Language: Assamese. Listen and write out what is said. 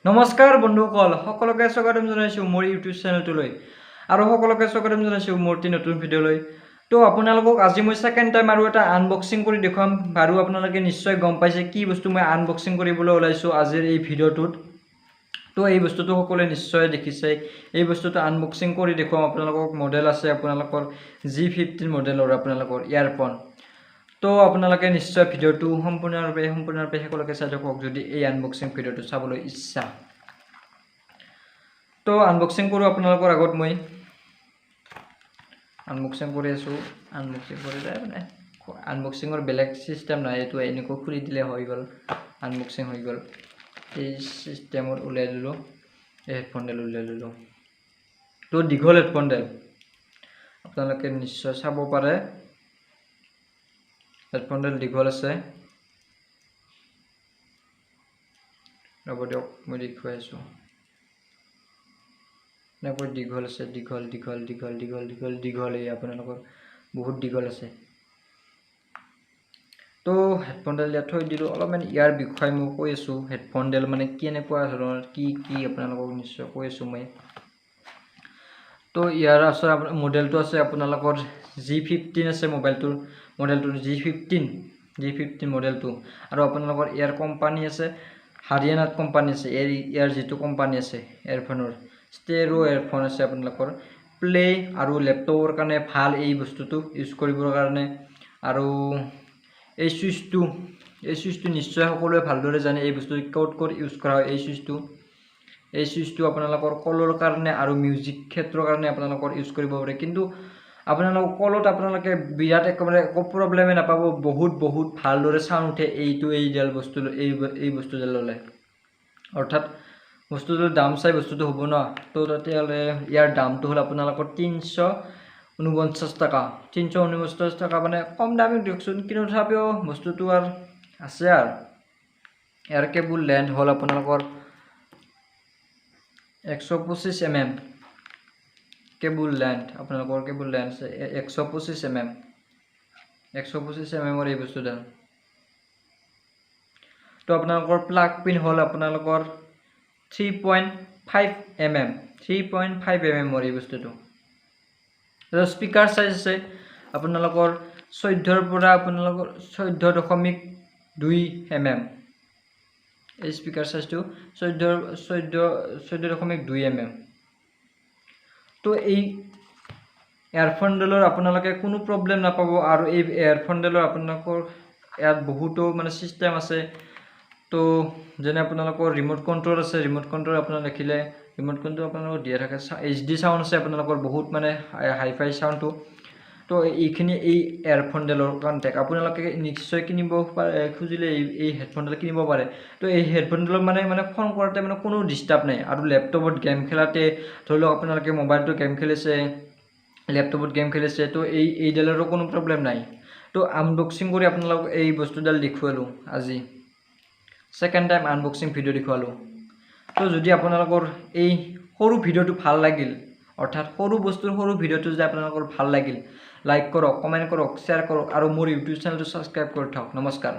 নমস্কাৰ বন্ধুসকল সকলোকে স্বাগতম জনাইছোঁ মোৰ ইউটিউব চেনেলটোলৈ আৰু সকলোকে স্বাগতম জনাইছোঁ মোৰ নতুন ভিডিঅ'লৈ। তো আপোনালোকক আজি মই সেকেন্ড টাইম আৰু এটা আনবক্সিং কৰি দেখাম। বাৰু আপোনালোকে নিশ্চয় গম পাইছে কি বস্তু মই আনবক্সিং কৰিবলৈ ওলাইছোঁ আজিৰ এই ভিডিঅ'টোত। তো এই বস্তুটো সকলোৱে নিশ্চয় দেখিছে। এই বস্তুটো আনবক্সিং কৰি দেখুৱাম আপোনালোকক। মডেল আছে আপোনালোকৰ G15 মডেলৰ আপোনালোকৰ ইয়াৰফোন। তো আপোনালোকে নিশ্চয় ভিডিঅ'টো সম্পূৰ্ণৰূপে সকলোকে চাই থাকক যদি এই আনবক্সিং ভিডিঅ'টো চাবলৈ ইচ্ছা। তো আনবক্সিং কৰোঁ আপোনালোকৰ আগত মই আনবক্সিং কৰি আছোঁ। আনবক্সিং কৰি যায় মানে আনবক্সিঙৰ বেলেগ চিষ্টেম নাই, এইটো এনেকৈ খুলি দিলে হৈ গ'ল, আনবক্সিং হৈ গ'ল। এই চিষ্টেমত উলিয়াই ল'লোঁ, এই হেডফোনডাল উলিয়াই ল'লোঁ। তো দীঘল হেডফোনডাল আপোনালোকে নিশ্চয় চাব পাৰে। হেডফোনডাল দীঘল আছে, ৰ'ব দিয়ক মই দেখুৱাই আছোঁ। এনেকৈ দীঘল আছে, দীঘল এই আপোনালোকৰ বহুত দীঘল আছে। তো হেডফোনডাল ইয়াত থৈ দিলোঁ। অলপমান ইয়াৰ বিষয়ে মই কৈ আছোঁ, হেডফোনডাল মানে কেনেকুৱা ধৰণৰ কি আপোনালোকক নিশ্চয় কৈ আছোঁ মই। তো ইয়াৰ আছে মডেলটো আছে আপোনালোকৰ G15 আছে মডেলটোৰ G15 মডেলটো। আৰু আপোনালোকৰ ইয়াৰ কোম্পানী আছে হাৰিয়ানাত কোম্পানী আছে। ইয়াৰ যিটো কোম্পানী আছে এয়াৰফোনৰ Stereoearphone আছে আপোনালোকৰ। প্লে আৰু লেপটপৰ কাৰণে ভাল এই বস্তুটো ইউজ কৰিবৰ কাৰণে। আৰু এই চুইচটো নিশ্চয় সকলোৱে ভালদৰে জানে এই বস্তুটো ক'ত ইউজ কৰা হয়। এই চুইচটো আপোনালোকৰ কলৰ কাৰণে আৰু মিউজিক ক্ষেত্ৰৰ কাৰণে আপোনালোকৰ ইউজ কৰিব পাৰে। কিন্তু আপোনালোকৰ কলত আপোনালোকে বিৰাট একেবাৰে একো প্ৰব্লেমে নাপাব, বহুত ভালদৰে চাউণ্ড উঠে এই বস্তুডাল ল'লে। অৰ্থাৎ বস্তুটোৰ দাম চাই বস্তুটো হ'ব ন। তো তেতিয়াহ'লে ইয়াৰ দামটো হ'ল আপোনালোকৰ 349 টকা। 349 টকা মানে কম দামী দিয়কচোন, কিন্তু তথাপিও বস্তুটো আৰু আছে। আৰু ইয়াৰ কেবুল লেন্থ হ'ল আপোনালোকৰ 125 mm। কেবুল লেন্থ আপোনালোকৰ আছে 125 mm। 125 mm এই বস্তুডাল। তো আপোনালোকৰ প্লাগ পিন হ'ল আপোনালোকৰ 3.5 mm এই বস্তুটো। স্পীকাৰ চাইজ আছে আপোনালোকৰ 14ৰ পৰা আপোনালোকৰ 14.2 mm। এই স্পীকাৰ চাইজটো 14.2 mm। তো এই এয়াৰফোনডালৰ আপোনালোকে কোনো প্ৰব্লেম নাপাব। আৰু এই এয়াৰফোনডালৰ আপোনালোকৰ ইয়াত বহুতো মানে চিষ্টেম আছে। তো যেনে আপোনালোকৰ ৰিম'ট কণ্ট্ৰল আছে। ৰিম'ট কণ্ট্ৰল আপোনাৰ দেখিলে ৰিম'ট কণ্ট্ৰল আপোনালোকৰ দিয়া থাকে। HD চাউণ্ড আছে আপোনালোকৰ বহুত মানে হাই-ফাই চাউণ্ডটো। তো এইখিনি এই এয়াৰফোনডালৰ কণ্টেক্ট আপোনালোকে নিশ্চয় কিনিব পাৰে, খুজিলে এই হেডফোনডাল কিনিব পাৰে। তো এই হেডফোনডালত মানে ফোন কৰোঁতে মানে কোনো ডিষ্টাৰ্ব নাই। আৰু লেপটপত গেম খেলাতে ধৰি লওক আপোনালোকে মোবাইলটো গেম খেলিছে, লেপটপত গেম খেলিছে, তো এইডালৰো কোনো প্ৰব্লেম নাই। তো আনবক্সিং কৰি আপোনালোকক এই বস্তুডাল দেখুৱালোঁ আজি। সেকেন্ড টাইম আনবক্সিং ভিডিঅ' দেখুৱালোঁ। তো যদি আপোনালোকৰ এই সৰু ভিডিঅ'টো ভাল লাগিল, অৰ্থাৎ সৰু ভিডিঅ'টো যদি আপোনালোকৰ ভাল লাগিল, লাইক কৰক, কমেণ্ট কৰক, শ্বেয়াৰ কৰক আৰু মোৰ ইউটিউব চেনেলটো ছাবস্ক্ৰাইব কৰি থওক। নমস্কাৰ।